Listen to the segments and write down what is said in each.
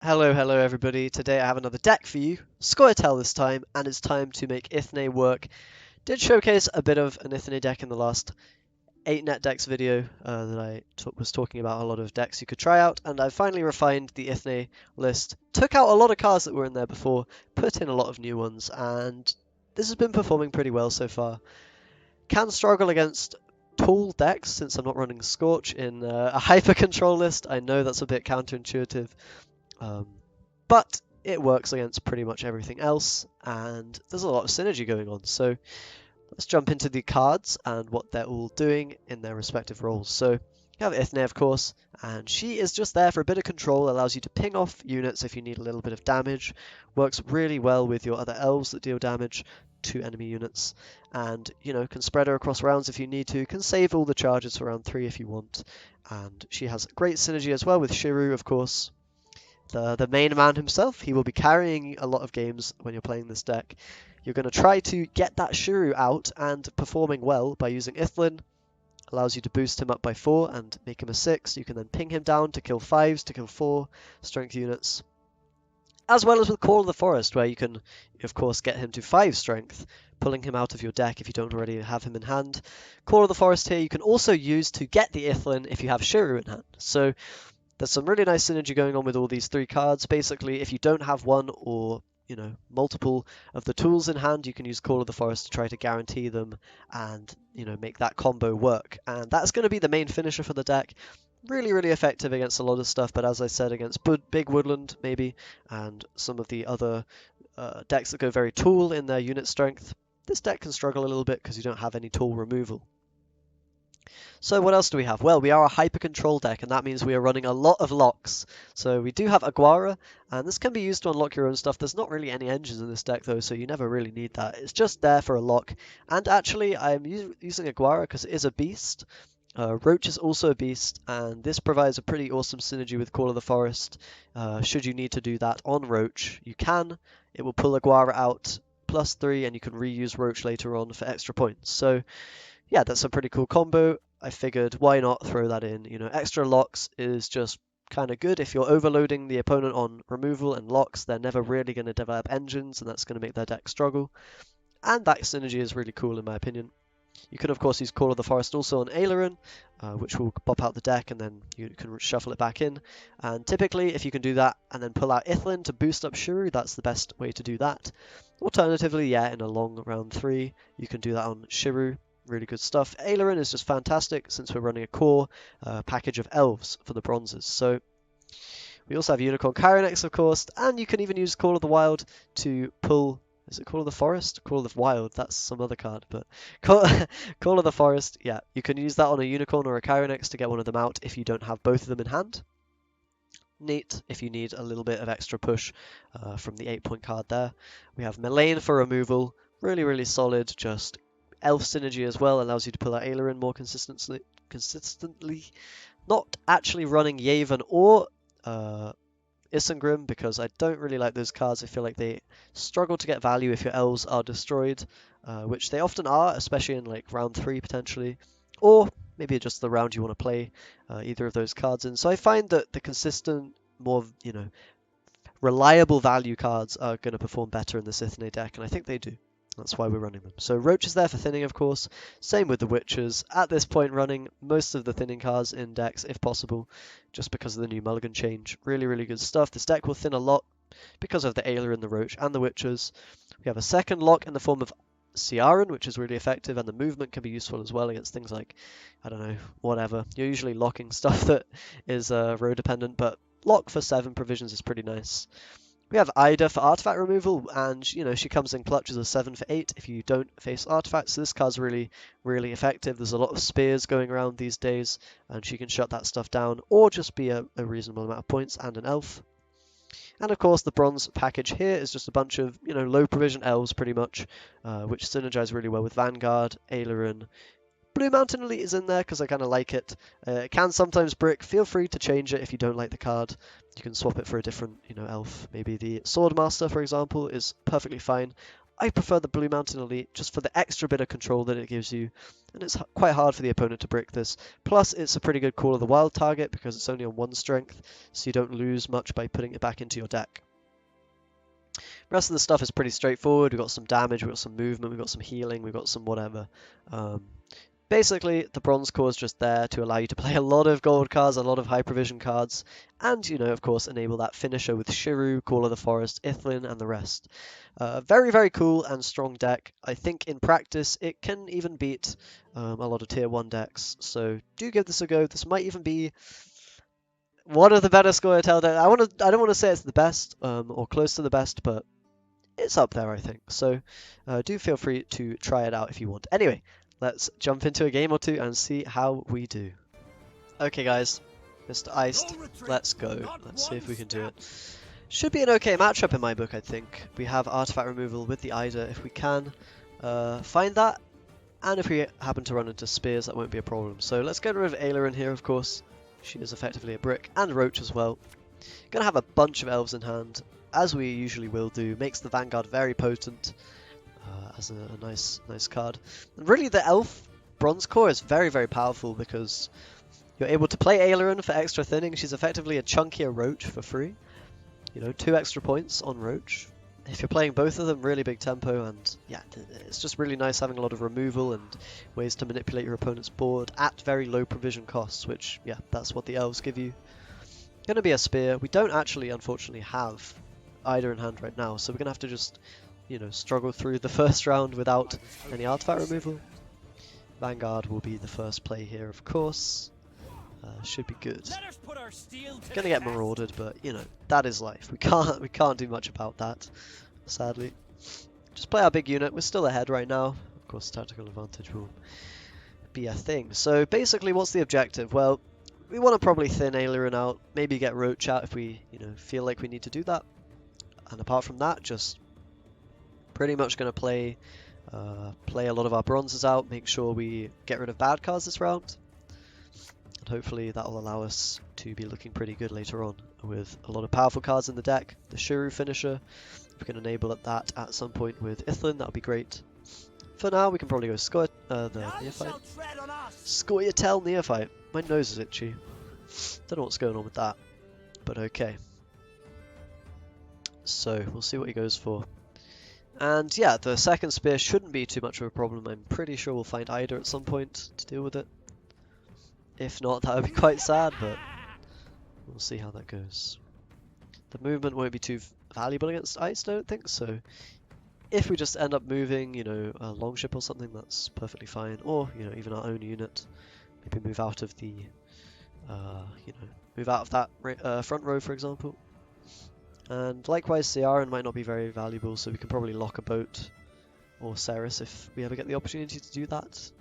Hello everybody. Today I have another deck for you, Scoia'tael this time, and it's time to make Eithne work. Did showcase a bit of an Eithne deck in the last 8 net decks video that I was talking about a lot of decks you could try out, and I finally refined the Eithne list, took out a lot of cards that were in there before, put in a lot of new ones, and this has been performing pretty well so far. Can struggle against tall decks since I'm not running Scorch in a HyperControl list. I know that's a bit counterintuitive. Um, but it works against pretty much everything else, and there's a lot of synergy going on. So let's jump into the cards and what they're all doing in their respective roles. So you have Eithne, of course, and she is just there for a bit of control, allows you to ping off units if you need a little bit of damage, works really well with your other elves that deal damage to enemy units, and can spread her across rounds if you need to, can save all the charges for round 3 if you want, and she has great synergy as well with Shiru, of course. The main man himself, he will be carrying a lot of games when you're playing this deck. You're going to try to get that Shiru out and performing well by using Eithne. Allows you to boost him up by 4 and make him a 6. You can then ping him down to kill 5s, to kill 4 strength units. As well as with Call of the Forest, where you can, of course, get him to 5 strength, pulling him out of your deck if you don't already have him in hand. Call of the Forest here you can also use to get the Eithne if you have Shiru in hand. So there's some really nice synergy going on with all these 3 cards. Basically, if you don't have one or multiple of the tools in hand, you can use Call of the Forest to try to guarantee them and make that combo work. And that's going to be the main finisher for the deck. Really, really effective against a lot of stuff, but as I said, against big woodland maybe, and some of the other decks that go very tool in their unit strength, this deck can struggle a little bit because you don't have any tool removal. So what else do we have? Well, we are a HyperControl deck, and that means we are running a lot of locks. So we do have Aguara, and this can be used to unlock your own stuff. There's not really any engines in this deck, though, so you never really need that. It's just there for a lock. And actually, I'm using Aguara because it is a beast. Roach is also a beast, and this provides a pretty awesome synergy with Call of the Forest. Should you need to do that on Roach, you can. It will pull Aguara out +3, and you can reuse Roach later on for extra points. So yeah, that's a pretty cool combo. I figured why not throw that in. Extra locks is just kind of good. If you're overloading the opponent on removal and locks, they're never really going to develop engines, and that's going to make their deck struggle. And that synergy is really cool in my opinion. You can of course use Call of the Forest also on Aileron, which will pop out the deck and then you can shuffle it back in. And typically if you can do that and then pull out Eithne to boost up Shiru, that's the best way to do that. Alternatively, yeah, in a long round 3, you can do that on Shiru. Really good stuff. Aileron is just fantastic since we're running a core package of elves for the bronzes. So we also have Unicorn Chironex, of course, and you can even use Call of the Wild to pull. Is it Call of the Forest? Call of the Wild, that's some other card, but Call of the Forest, yeah, you can use that on a Unicorn or a Chironex to get one of them out if you don't have both of them in hand. Neat if you need a little bit of extra push from the 8-point card there. We have Melaine for removal, really, really solid, just elf synergy as well, allows you to pull out Aileron more consistently. Not actually running Yaven or Isengrim because I don't really like those cards. I feel like they struggle to get value if your elves are destroyed, which they often are, especially in like round 3 potentially, or maybe just the round you want to play either of those cards in. So I find that the consistent, more reliable value cards are going to perform better in this Eithne deck, and I think they do. That's why we're running them. So Roach is there for thinning, of course. Same with the Witches. At this point, running most of the thinning cards in decks, if possible, just because of the new Mulligan change. Really, really good stuff. This deck will thin a lot because of the Aileron, the Roach, and the Witches. We have a second lock in the form of Ciaran, which is really effective, and the movement can be useful as well against things like, I don't know, whatever. You're usually locking stuff that is row dependent, but lock for 7 provisions is pretty nice. We have Ida for artifact removal, and she comes in clutch as a 7 for 8 if you don't face artifacts. So this card's really, really effective. There's a lot of spears going around these days, and she can shut that stuff down, or just be a reasonable amount of points and an elf. And of course, the bronze package here is just a bunch of low provision elves, pretty much, which synergize really well with Vanguard, Aileron. Blue Mountain Elite is in there because I kind of like it. It can sometimes brick. Feel free to change it if you don't like the card. You can swap it for a different, elf. Maybe the Swordmaster, for example, is perfectly fine. I prefer the Blue Mountain Elite just for the extra bit of control that it gives you, and it's quite hard for the opponent to brick this. Plus, it's a pretty good Call of the Wild target because it's only on 1 strength, so you don't lose much by putting it back into your deck. The rest of the stuff is pretty straightforward. We've got some damage, we've got some movement, we've got some healing, we've got some whatever. Basically, the Bronze Core is just there to allow you to play a lot of gold cards, a lot of Hypervision cards, and, you know, of course, enable that finisher with Shiru, Call of the Forest, Eithne, and the rest. Very, very cool and strong deck. I think in practice, it can even beat a lot of Tier 1 decks, so do give this a go. This might even be one of the better Scoia'tael decks. I don't want to say it's the best, or close to the best, but it's up there, I think. So do feel free to try it out if you want. Anyway, let's jump into a game or two and see how we do. Okay guys, Mr. Iced, let's go. Let's see if we can do it. Should be an okay matchup in my book, I think. We have artifact removal with the Ida if we can find that. And if we happen to run into spears, that won't be a problem. So let's get rid of Ayla in here, of course. She is effectively a brick, and Roach as well. Gonna have a bunch of elves in hand, as we usually will do. Makes the Vanguard very potent. As a nice card. And really the elf Bronze Core is very, very powerful because you're able to play Aileron for extra thinning. She's effectively a chunkier Roach for free. You know, 2 extra points on Roach. If you're playing both of them, really big tempo, and yeah, it's just really nice having a lot of removal and ways to manipulate your opponent's board at very low provision costs, which, yeah, that's what the elves give you. Gonna be a spear. We don't actually, unfortunately, have Ida in hand right now, so we're gonna have to just, you know, struggle through the first round without any artifact removal. Vanguard will be the first play here, of course. Should be good. Gonna get marauded, but you know, that is life. We can't do much about that, sadly. Just play our big unit. We're still ahead right now. Of course, tactical advantage will be a thing. So basically, what's the objective? Well, we want to probably thin Aileron out. Maybe get Roach out if we, you know, feel like we need to do that. And apart from that, just pretty much going to play a lot of our bronzes out, make sure we get rid of bad cards this round, and hopefully that will allow us to be looking pretty good later on with a lot of powerful cards in the deck. The Shiru finisher, if we can enable that at some point with Eithne, that would be great. For now, we can probably go the Neophyte. Scoia'tael Neophyte. My nose is itchy. Don't know what's going on with that, but okay. So we'll see what he goes for. And yeah, the second spear shouldn't be too much of a problem. I'm pretty sure we'll find Ida at some point to deal with it. If not, that would be quite sad, but we'll see how that goes. The movement won't be too valuable against ice, I don't think, so if we just end up moving, you know, a longship or something, that's perfectly fine. Or, you know, even our own unit. Maybe move out of the, you know, move out of that front row, for example. And likewise, Ciaran might not be very valuable, so we can probably lock a boat or Ceres if we ever get the opportunity to do that.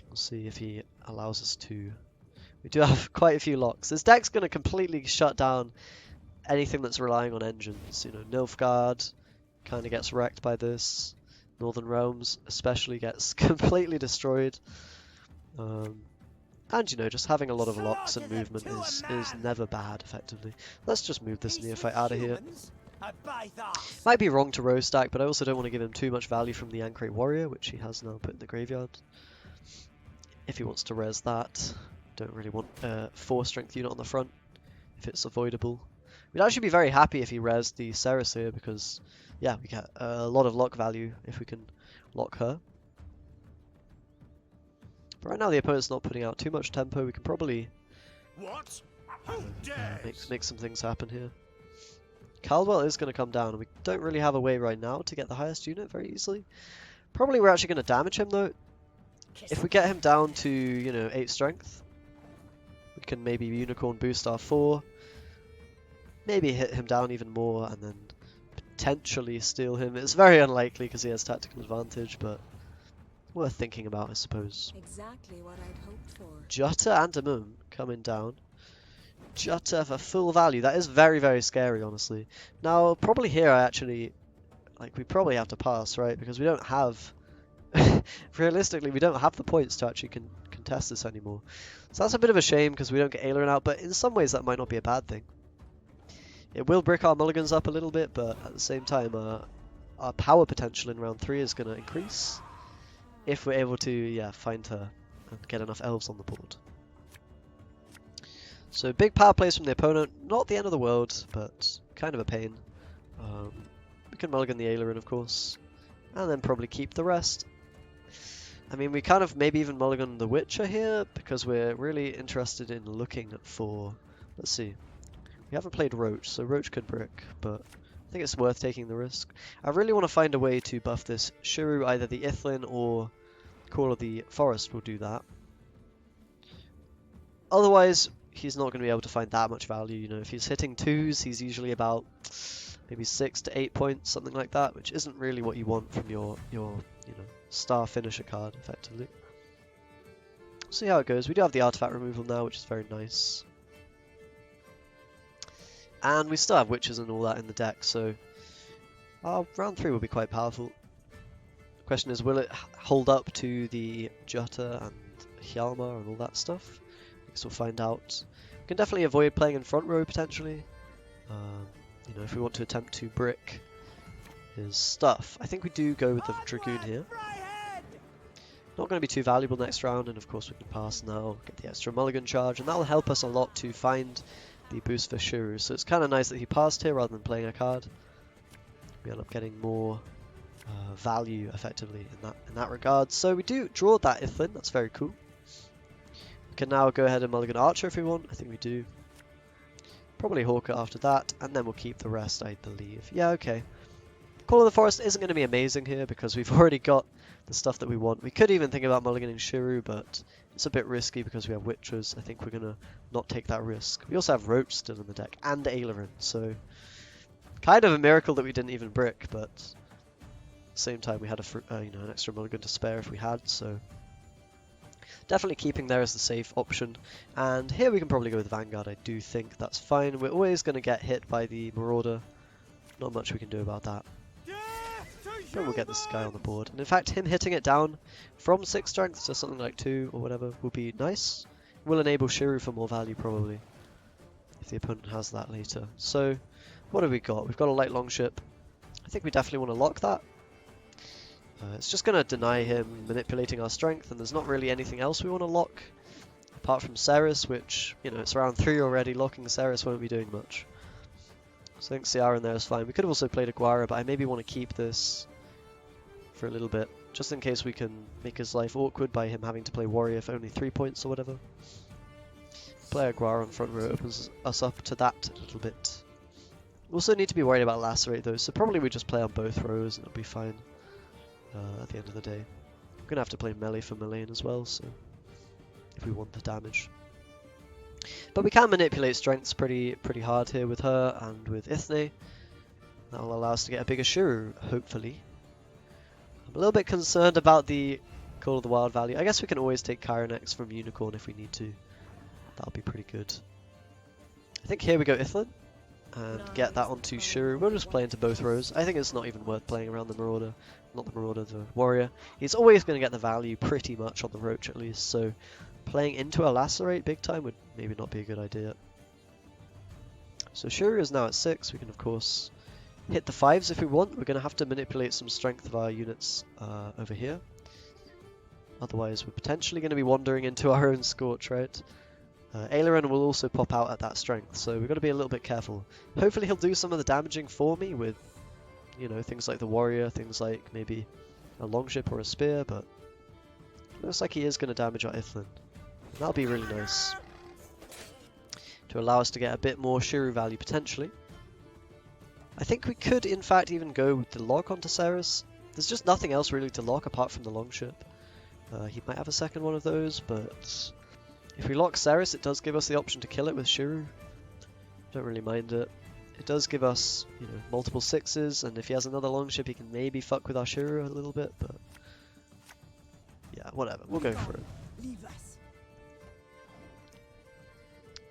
We'll see if he allows us to. We do have quite a few locks. This deck's going to completely shut down anything that's relying on engines. You know, Nilfgaard kind of gets wrecked by this. Northern Realms especially gets completely destroyed. And, you know, just having a lot of locks and movement is never bad, effectively. Let's just move this Neophyte out of here. Might be wrong to row stack, but I also don't want to give him too much value from the Ancrate Warrior, which he has now put in the graveyard. If he wants to res that. Don't really want a 4-strength unit on the front, if it's avoidable. We'd actually be very happy if he resed the Ceres here, because, yeah, we get a lot of lock value if we can lock her. But right now the opponent's not putting out too much tempo. We can probably make some things happen here. Caldwell is going to come down, and we don't really have a way right now to get the highest unit very easily. Probably we're actually going to damage him though. If we get him down to, you know, 8 strength, we can maybe Unicorn boost our 4. Maybe hit him down even more and then potentially steal him. It's very unlikely because he has tactical advantage, but worth thinking about, I suppose. Exactly what I'd hoped for. Jutta and Amun coming down. Jutta for full value. That is very, very scary, honestly. Now, probably here I actually, we probably have to pass, right? Because we don't have, realistically, we don't have the points to actually contest this anymore. So that's a bit of a shame because we don't get Aileron out, but in some ways that might not be a bad thing. It will brick our mulligans up a little bit, but at the same time, our power potential in round 3 is going to increase if we're able to, yeah, find her and get enough elves on the board. So big power plays from the opponent, not the end of the world, but kind of a pain. We can mulligan the Aileron, of course, and then probably keep the rest. I mean, we kind of maybe even mulligan the Witcher here, because we're really interested in looking for... Let's see. We haven't played Roach, so Roach could brick, but I think it's worth taking the risk. I really want to find a way to buff this Shuru. Either the Eithne or Call of the Forest will do that. Otherwise, he's not going to be able to find that much value. You know, if he's hitting 2s, he's usually about maybe 6 to 8 points, something like that, which isn't really what you want from your you know, star finisher card, effectively. See how it goes. We do have the artifact removal now, which is very nice. And we still have witches and all that in the deck, so round 3 will be quite powerful. The question is, will it hold up to the Jutta and Hjalmar and all that stuff? I guess we'll find out. We can definitely avoid playing in front row, potentially. You know, if we want to attempt to brick his stuff. I think we do go with the Dragoon here. Not going to be too valuable next round, and of course we can pass now, get the extra mulligan charge, and that will help us a lot to find the boost for Shuru. So it's kind of nice that he passed here rather than playing a card. We end up getting more value effectively in that regard. So we do draw that Eithne, that's very cool. We can now go ahead and mulligan Archer if we want. I think we do. Probably Hawker after that, and then we'll keep the rest, I believe. Yeah, okay. Call of the Forest isn't going to be amazing here because we've already got the stuff that we want. We could even think about mulliganing Shuru, but it's a bit risky because we have Witchers. I think we're going to not take that risk. We also have Roach still in the deck, and Aileron, so kind of a miracle that we didn't even brick, but at the same time we had you know, an extra mulligan to spare if we had, so definitely keeping there as the safe option. And here we can probably go with Vanguard. I do think that's fine. We're always going to get hit by the Marauder. Not much we can do about that. But we'll get this guy on the board. And in fact, him hitting it down from 6 strength to something like 2 or whatever will be nice. Will enable Shuru for more value probably, if the opponent has that later. So, what have we got? We've got a light longship. I think we definitely want to lock that. It's just going to deny him manipulating our strength, and there's not really anything else we want to lock. Apart from Ceres, which, you know, it's round 3 already. Locking Ceres won't be doing much. So I think Ciara in there is fine. We could have also played Aguara, but I maybe want to keep this for a little bit, just in case we can make his life awkward by him having to play Warrior for only 3 points or whatever. Play Aguara on front row opens us up to that a little bit. We also need to be worried about Lacerate though, so probably we just play on both rows and it'll be fine at the end of the day. We're going to have to play melee for Melaine as well, so if we want the damage. But we can manipulate strengths pretty hard here with her and with Eithne. That will allow us to get a bigger Shuru, hopefully. I'm a little bit concerned about the Call of the Wild value. I guess we can always take Chironex from Unicorn if we need to. That'll be pretty good. I think here we go Eithne and get that onto Shuru. We'll just play into both rows. I think it's not even worth playing around the Marauder. Not the Marauder, the Warrior. He's always going to get the value pretty much on the Roach at least, so playing into a Lacerate big time would maybe not be a good idea. So Shuru is now at 6. We can of course hit the 5s if we want. We're going to have to manipulate some strength of our units over here. Otherwise we're potentially going to be wandering into our own Scorch, right? Aileron will also pop out at that strength, so we've got to be a little bit careful. Hopefully he'll do some of the damaging for me with, you know, things like the Warrior, things like maybe a Longship or a Spear, but looks like he is going to damage our Eithne. That'll be really nice to allow us to get a bit more Shuru value potentially. I think we could in fact even go with the lock onto Ceres. There's just nothing else really to lock apart from the Longship. He might have a second one of those, but if we lock Ceres it does give us the option to kill it with Shuru. Don't really mind it. It does give us, you know, multiple 6s, and if he has another Longship he can maybe fuck with our Shuru a little bit, but yeah, whatever, we'll go for it.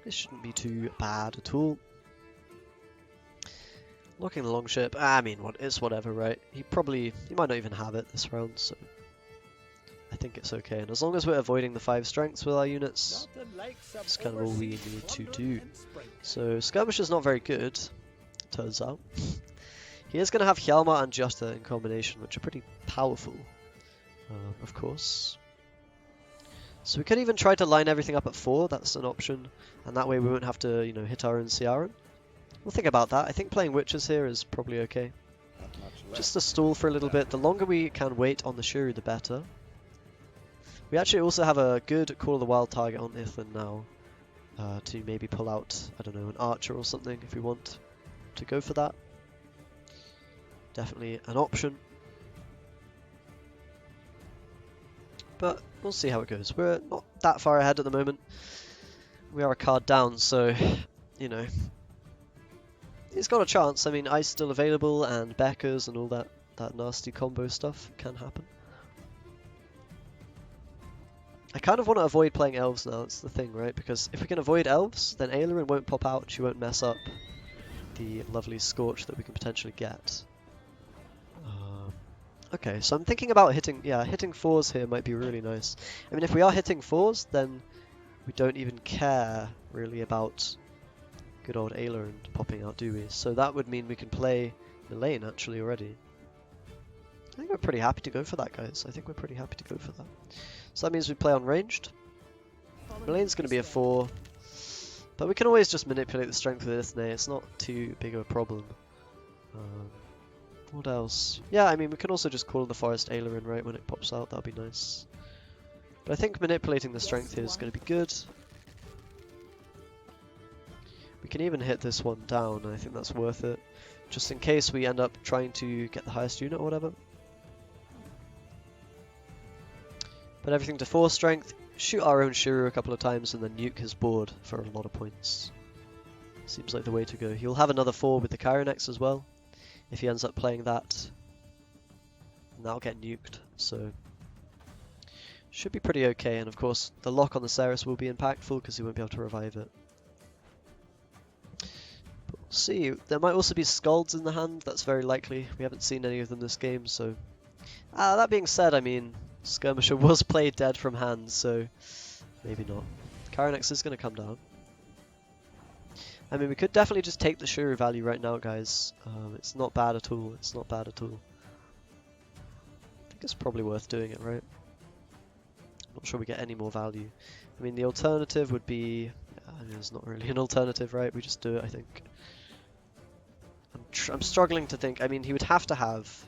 This shouldn't be too bad at all. Locking the Longship, I mean, it's whatever, right? He might not even have it this round, so I think it's okay. And as long as we're avoiding the 5 strengths with our units, that's kind of all we need to do. So Skirmish is not very good, turns out. He is going to have Hjalmar and Jutta in combination, which are pretty powerful, of course. So we could even try to line everything up at 4, that's an option, and that way we won't have to, you know, hit our own Ciaran. We'll think about that. I think playing Witches here is probably okay. Just to stall for a little bit. The longer we can wait on the Shuru, the better. We actually also have a good Call of the Wild target on Eithne now, to maybe pull out, I don't know, an Archer or something if we want to go for that. Definitely an option. But we'll see how it goes. We're not that far ahead at the moment. We are a card down, so, you know, he's got a chance. I mean, Ice still available, and Beckers and all that nasty combo stuff can happen. I kind of want to avoid playing Elves now, that's the thing, right? Because if we can avoid Elves, then Ailerin won't pop out, she won't mess up the lovely Scorch that we can potentially get. Okay, so I'm thinking about hitting 4s here might be really nice. I mean, if we are hitting 4s, then we don't even care, really, about good old Ailerin popping out, do we? So that would mean we can play the lane, actually, already. I think we're pretty happy to go for that, guys. I think we're pretty happy to go for that. So that means we play on ranged. Lane's going to be a 4. But we can always just manipulate the strength with Eithne. It's not too big of a problem. What else? Yeah, I mean, we can also just call the Forest Ailerin, right, when it pops out. That'll be nice. But I think manipulating the strength here is going to be good. We can even hit this one down, and I think that's worth it. Just in case we end up trying to get the highest unit or whatever. But everything to 4 strength, shoot our own Shuru a couple of times, and then nuke his board for a lot of points. Seems like the way to go. He'll have another 4 with the Kyronex as well, if he ends up playing that. And that'll get nuked, so should be pretty okay. And of course, the lock on the Ceres will be impactful because he won't be able to revive it. But we'll see. There might also be Scalds in the hand, that's very likely. We haven't seen any of them this game, so... that being said, I mean, Skirmisher was played dead from hand, so maybe not. Kyronex is going to come down. I mean, we could definitely just take the Shuru value right now, guys. It's not bad at all. It's not bad at all. I think it's probably worth doing it, right? I'm not sure we get any more value. I mean, the alternative would be... I mean, it's not really an alternative, right? We just do it, I think. I'm struggling to think. I mean, he would have to have...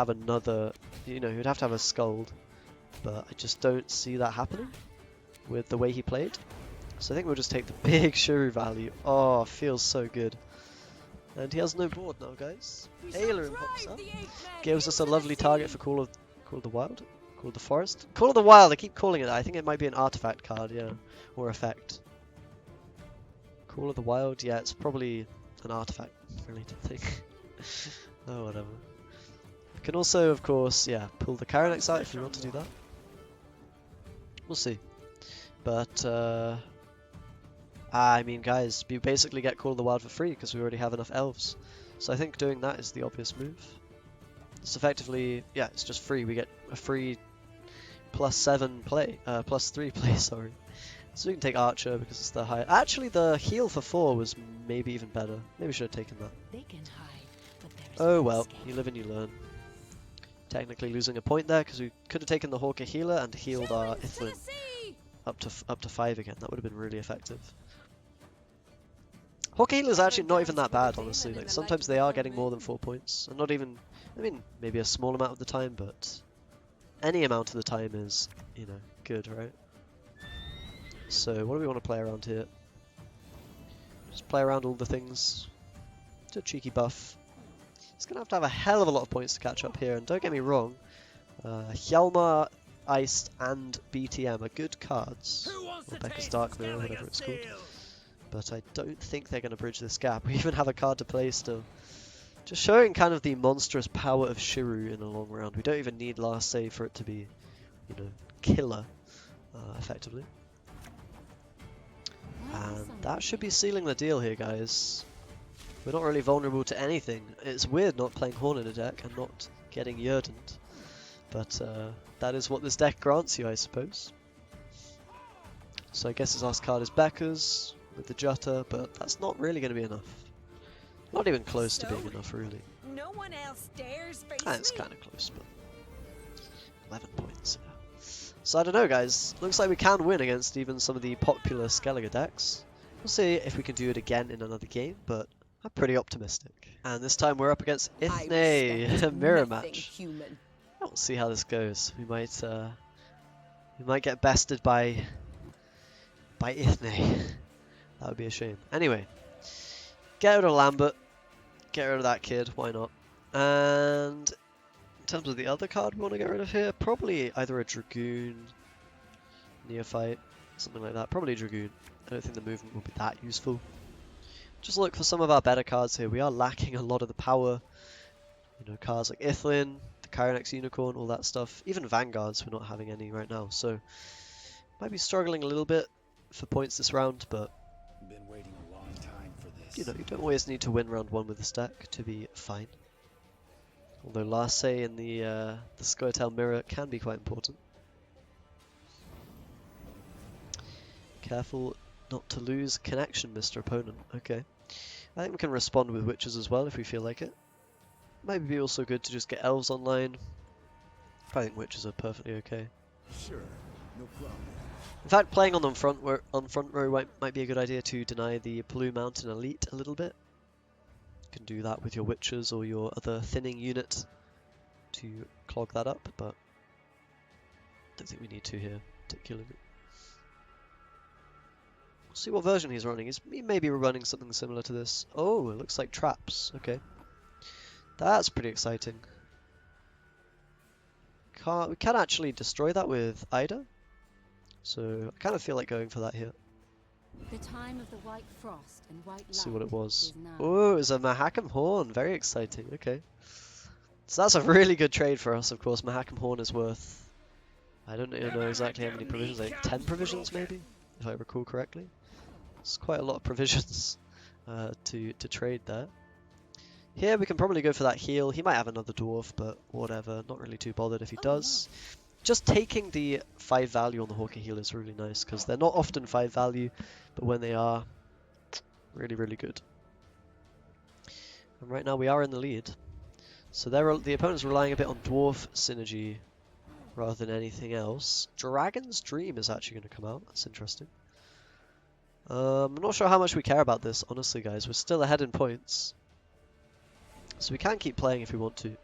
another... You know, he would have to have a Skald. But I just don't see that happening with the way he played. So I think we'll just take the big Shuru value. Oh, feels so good. And he has no board now, guys. Ailerin pops up. Gives us a lovely target for Call of the Wild. Call of the Forest. Call of the Wild, I keep calling it that. I think it might be an artifact card, yeah. Or effect. Call of the Wild, yeah, it's probably an artifact related thing. Oh, whatever. We can also, of course, yeah, pull the Kyronex out if we want to do that. We'll see. But, I mean, guys, we basically get Call of the Wild for free because we already have enough elves. So I think doing that is the obvious move. It's effectively, yeah, it's just free. We get a free +7 play, +3 play, sorry. So we can take Archer because it's the high. Actually, the heal for 4 was maybe even better. Maybe we should have taken that. They can hide, but there's Oh no well, escape. you live and you learn. Technically losing a point there because we could have taken the Hawker healer and healed our Eithne up to 5 again. That would have been really effective. Hawker healer is actually not even that bad, honestly. Like sometimes they are getting more than 4 points, and not even. I mean, maybe a small amount of the time, but any amount of the time is, you know, good, right? So what do we want to play around here? Just play around all the things. Do a cheeky buff. He's going to have a hell of a lot of points to catch up here, and don't get me wrong, Hjalmar, Iced, and BTM are good cards. Or Becca's Dark Mirror, whatever it's called. But I don't think they're going to bridge this gap. We even have a card to play still. Just showing kind of the monstrous power of Shuru in a long round. We don't even need last save for it to be, you know, killer, effectively. And that should be sealing the deal here, guys. We're not really vulnerable to anything. It's weird not playing Horn in a deck and not getting Yerdant. But that is what this deck grants you, I suppose. So I guess his last card is Becca's with the Jutta, but that's not really going to be enough. Not even close to being enough, really. No one else dares face Ah, it's me. kind of close, but 11 points. Yeah. So I don't know, guys. Looks like we can win against even some of the popular Skellige decks. We'll see if we can do it again in another game, but I'm pretty optimistic. And this time we're up against I Eithne, respect mirror nothing match. human. We'll see how this goes. We might get bested by Eithne. That would be a shame. Anyway, get rid of Lambert. Get rid of that kid. Why not? And in terms of the other card we want to get rid of here, probably either a Dragoon, Neophyte, something like that. Probably Dragoon. I don't think the movement will be that useful. Just look for some of our better cards here. We are lacking a lot of the power. You know, cards like Eithne, the Kyronex Unicorn, all that stuff. Even Vanguards, we're not having any right now. So, might be struggling a little bit for points this round, but Been waiting a long time for this. you know, you don't always need to win round 1 with this deck to be fine. Although Larse in the Scoia'tael mirror can be quite important. Careful not to lose connection, Mr. Opponent. Okay. I think we can respond with witches as well if we feel like it. Might be also good to just get elves online. I think witches are perfectly okay. Sure, no problem. In fact, playing on the front row might be a good idea to deny the Blue Mountain Elite a little bit. You can do that with your witches or your other thinning unit to clog that up, but I don't think we need to here particularly. We'll see what version he's running. He may be running something similar to this. Oh, it looks like traps. Okay. That's pretty exciting. We can actually destroy that with Ida. So I kind of feel like going for that here. The time of the white frost and white See what it light was. is now. Oh, it was a Mahakam Horn. Very exciting. Okay. So that's a really good trade for us, of course. Mahakam Horn is worth, I don't even know exactly how many provisions, like 10 provisions maybe, if I recall correctly. It's quite a lot of provisions to trade there. Here we can probably go for that heal. He might have another dwarf, but whatever. Not really too bothered if he does. Just taking the 5 value on the Hawker heal is really nice, because they're not often 5 value, but when they are, really, really good. And right now we are in the lead. So the opponent's relying a bit on dwarf synergy rather than anything else. Dragon's Dream is actually going to come out. That's interesting. I'm not sure how much we care about this, honestly, guys. We're still ahead in points. So we can keep playing if we want to.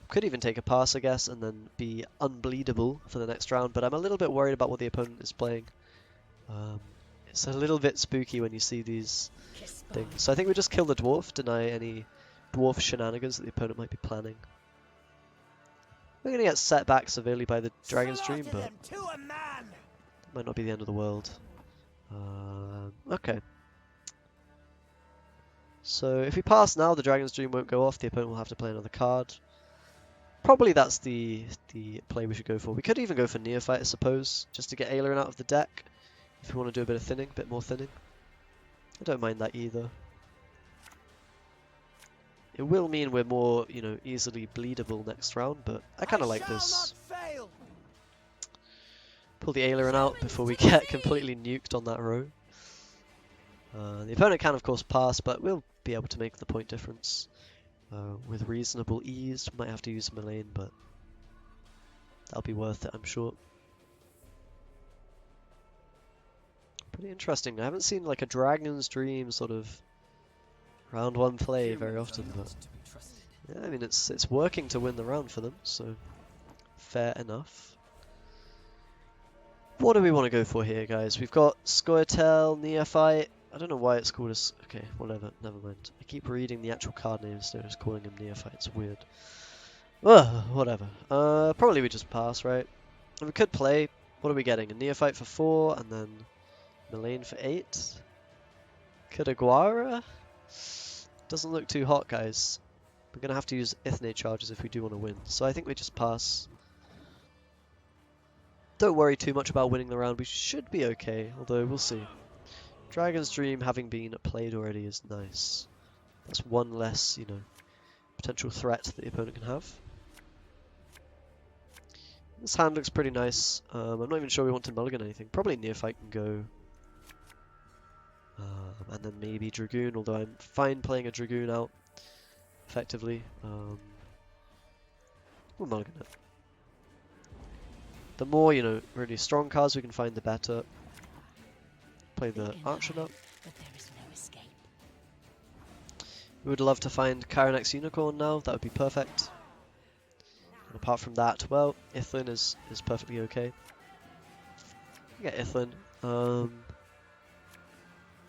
Could even take a pass, I guess, and then be unbleedable for the next round, but I'm a little bit worried about what the opponent is playing. It's a little bit spooky when you see these things. So I think we just kill the dwarf, deny any dwarf shenanigans that the opponent might be planning. We're going to get set back severely by the Dragon's Dream, but it might not be the end of the world. Okay. So if we pass now, the Dragon's Dream won't go off, the opponent will have to play another card. Probably that's the play we should go for. We could even go for Neophyte, I suppose, just to get Aileron out of the deck. If we want to do a bit of thinning, a bit more thinning. I don't mind that either. It will mean we're more, you know, easily bleedable next round, but I kind of like this. Pull the Aileron out before we get completely nuked on that row. The opponent can, of course, pass, but we'll be able to make the point difference with reasonable ease. Might have to use Mullane, but that'll be worth it, I'm sure. Pretty interesting. I haven't seen like a Dragon's Dream sort of round 1 play very often, but yeah, I mean it's working to win the round for them, so fair enough. What do we want to go for here, guys? We've got Scoia'tael, Neophyte. I don't know why it's called as... Okay, whatever, never mind. I keep reading the actual card name instead of just calling him Neophyte, it's weird. Ugh, whatever. Probably we just pass, right? And we could play... What are we getting? A Neophyte for 4, and then Mullane for 8? Kadaguara? Doesn't look too hot, guys. We're going to have to use Eithne charges if we do want to win, so I think we just pass. Don't worry too much about winning the round, we should be okay, although we'll see. Dragon's Dream having been played already is nice. That's one less, you know, potential threat that the opponent can have. This hand looks pretty nice. I'm not even sure we want to mulligan anything. Probably Neophyte can go. And then maybe Dragoon, although I'm fine playing a Dragoon out effectively. We're mulligan it. The more, you know, really strong cards we can find, the better. Play the Archer now. But there is no escape. We would love to find Karanek's Unicorn now, that would be perfect. And apart from that, well, Eithne is perfectly okay. Get Eithne.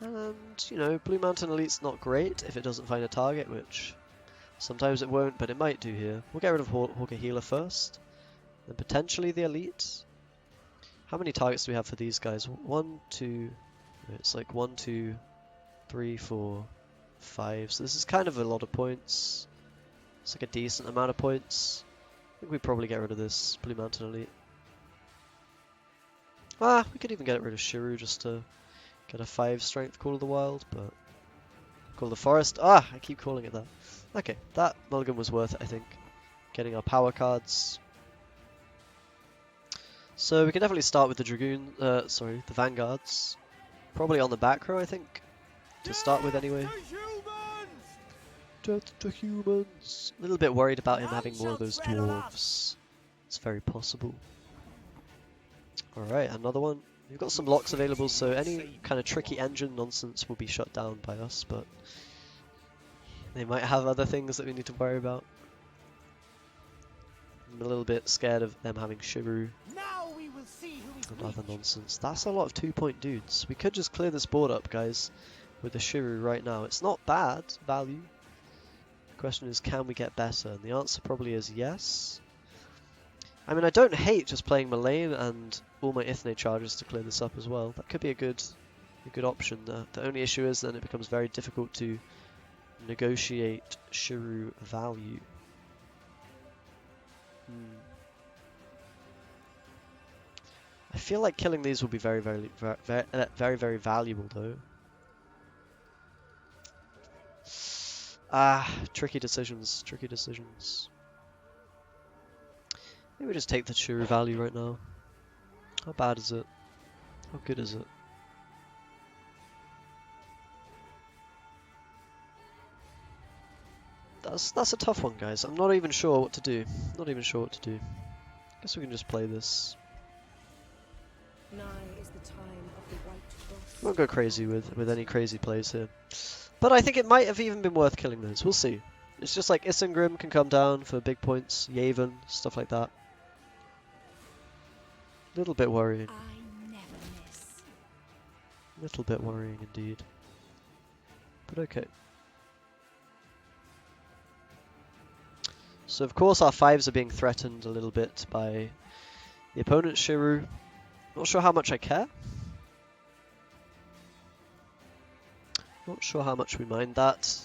And, you know, Blue Mountain Elite's not great if it doesn't find a target, which sometimes it won't, but it might do here. We'll get rid of Hawker Healer first, then potentially the Elite. How many targets do we have for these guys? 1, 2, it's like 1, 2, 3, 4, 5. So this is kind of a lot of points. It's like a decent amount of points. I think we probably get rid of this Blue Mountain Elite. Ah, we could even get rid of Shiru just to get a 5 strength Call of the Wild, but Call of the Forest. Ah, I keep calling it that. Okay, that mulligan was worth it, I think. Getting our power cards. So we can definitely start with the Dragoon, the Vanguards. Probably on the back row, I think, to start with anyway. Death to humans! A little bit worried about him having more of those dwarves. It's very possible. Alright, another one. We've got some locks available, so any kind of tricky engine nonsense will be shut down by us, but they might have other things that we need to worry about. I'm a little bit scared of them having Shiru and other nonsense. That's a lot of 2-point dudes. We could just clear this board up, guys, with the Shiru right now. It's not bad value. The question is, can we get better? And the answer probably is yes. I mean, I don't hate just playing Mullane and all my Eithne charges to clear this up as well. That could be a good option there. The only issue is then it becomes very difficult to negotiate Shiru value. I feel like killing these will be very valuable though. Ah, tricky decisions. Maybe we just take the Shiru value right now. How bad is it? How good is it? That's a tough one, guys. I'm not even sure what to do. Guess we can just play this. Nigh is the time of the white frost. Won't go crazy with any crazy plays here. But I think it might have even been worth killing those. We'll see. It's just like Isengrim can come down for big points, Yavin, stuff like that. Little bit worrying. I never miss. Little bit worrying indeed. But okay. So of course our 5s are being threatened a little bit by the opponent's Shiru. Not sure how much I care. Not sure how much we mind that.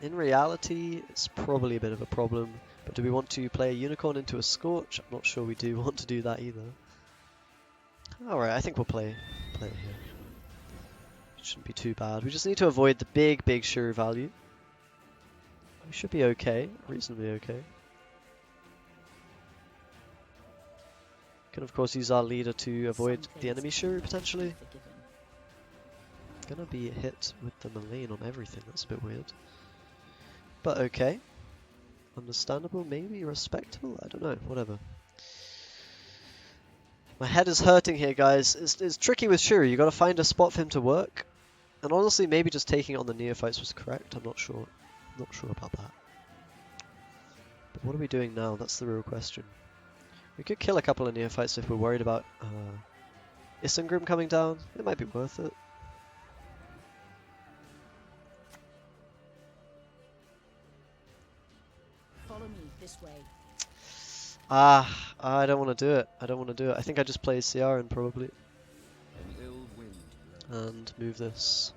In reality, it's probably a bit of a problem. But do we want to play a Unicorn into a Scorch? I'm not sure we do want to do that either. Alright, I think we'll play it here. It shouldn't be too bad. We just need to avoid the big Shiru value. We should be okay, reasonably okay. Can of course use our leader to avoid the enemy Shiru potentially. Gonna be hit with the Mullane on everything, that's a bit weird. But okay. Understandable, maybe, respectable, I don't know, whatever. My head is hurting here, guys. It's tricky with Shiru, you gotta find a spot for him to work. And honestly, maybe just taking it on the Neophytes was correct, I'm not sure. Not sure about that. But what are we doing now? That's the real question. We could kill a couple of Neophytes if we're worried about Isengrim coming down. It might be worth it. Follow me this way. I don't want to do it. I think I just play CRN probably. And move this.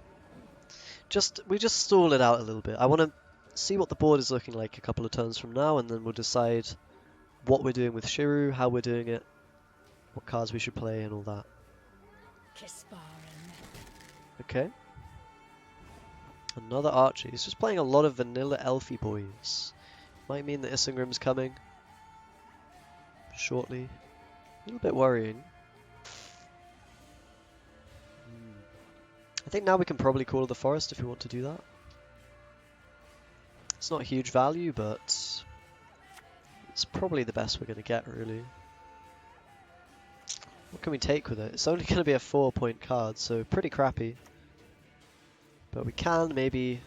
We just stall it out a little bit. I want to see what the board is looking like a couple of turns from now, and then we'll decide what we're doing with Shiru, how we're doing it, what cards we should play, and all that. Okay. Another Archie. He's just playing a lot of vanilla Elfie boys. Might mean that Isengrim's coming shortly. A little bit worrying. I think now we can probably call the forest if we want to do that. It's not a huge value, but it's probably the best we're going to get, really. What can we take with it? It's only going to be a 4-point card, so pretty crappy. But we can maybe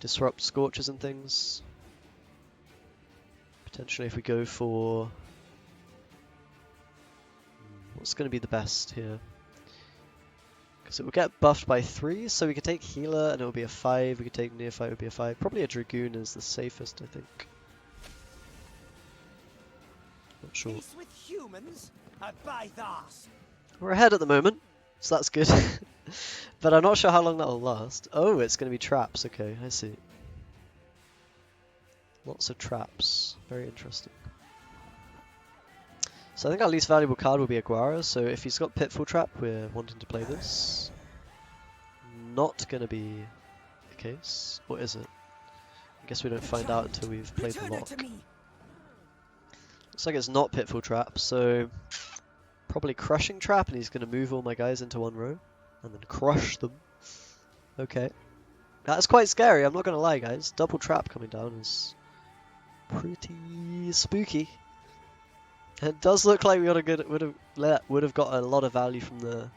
disrupt scorches and things. Potentially if we go for... what's going to be the best here? Because it will get buffed by 3, so we could take healer and it will be a 5. We could take neophyte, it would be a 5. Probably a dragoon is the safest, I think. Not sure. Peace with humans? By thus. We're ahead at the moment, so that's good. But I'm not sure how long that will last. Oh, it's going to be traps. Okay, I see. Lots of traps. Very interesting. So I think our least valuable card will be Aguara, so if he's got Pitfall Trap, we're wanting to play this. Not going to be the case. Or is it? I guess we don't find out until we've played the lock. Looks like it's not Pitfall Trap, so probably Crushing Trap, and he's going to move all my guys into one row and then crush them. Okay. That's quite scary, I'm not going to lie, guys. Double Trap coming down is pretty spooky. It does look like we would have got a lot of value from the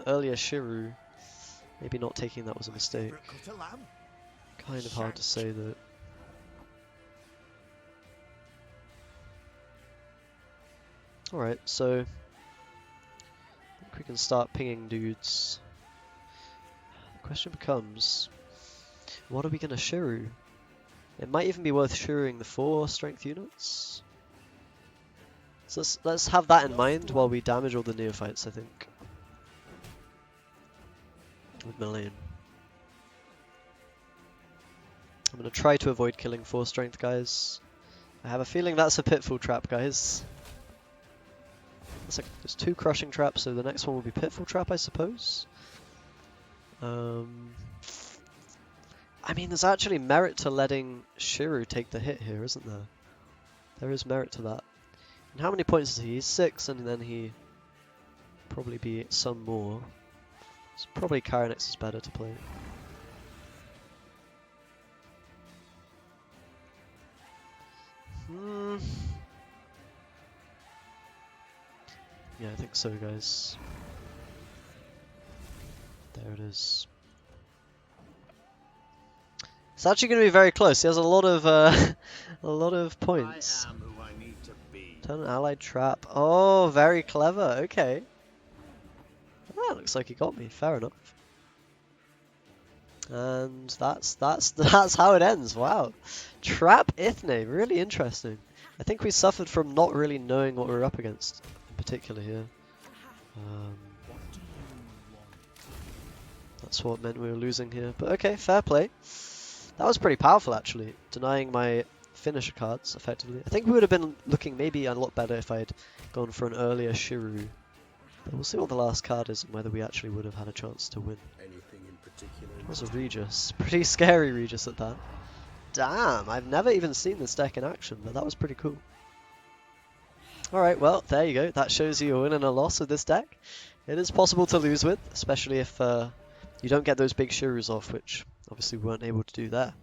earlier Shiru. Maybe not taking that was a mistake. Kind of hard to say though. Alright, so I think we can start pinging dudes. The question becomes, what are we going to Shiru? It might even be worth Shiruing the 4 strength units. So let's have that in mind while we damage all the neophytes, I think. With Melee. I'm going to try to avoid killing 4 strength guys. I have a feeling that's a Pitfall Trap, guys. There's 2 Crushing Traps, so the next one will be Pitfall Trap, I suppose. I mean, there's actually merit to letting Shiru take the hit here, isn't there? There is merit to that. And how many points is he? He's 6, and then he probably be some more. So probably Kyronix is better to play. Yeah, I think so, guys. There it is. It's actually going to be very close. He has a lot of points. I am who I need to be. Turn an allied trap. Oh, very clever. Okay. That looks like he got me. Fair enough. And that's how it ends. Wow. Trap Eithne. Really interesting. I think we suffered from not really knowing what we were up against, in particular here. That's what meant we were losing here. But okay, fair play. That was pretty powerful, actually, denying my finisher cards, effectively. I think we would have been looking maybe a lot better if I had gone for an earlier Shiru. But we'll see what the last card is and whether we actually would have had a chance to win. Anything in particular? It was a Regis. Pretty scary Regis at that. Damn, I've never even seen this deck in action, but that was pretty cool. Alright, well, there you go. That shows you a win and a loss with this deck. It is possible to lose with, especially if you don't get those big Shirus off, which obviously we weren't able to do there.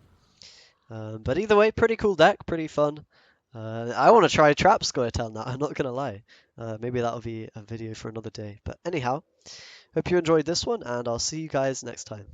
But either way, pretty cool deck, pretty fun. I want to try Trap Scoia'tael now, I'm not going to lie. Maybe that'll be a video for another day. But anyhow, hope you enjoyed this one, and I'll see you guys next time.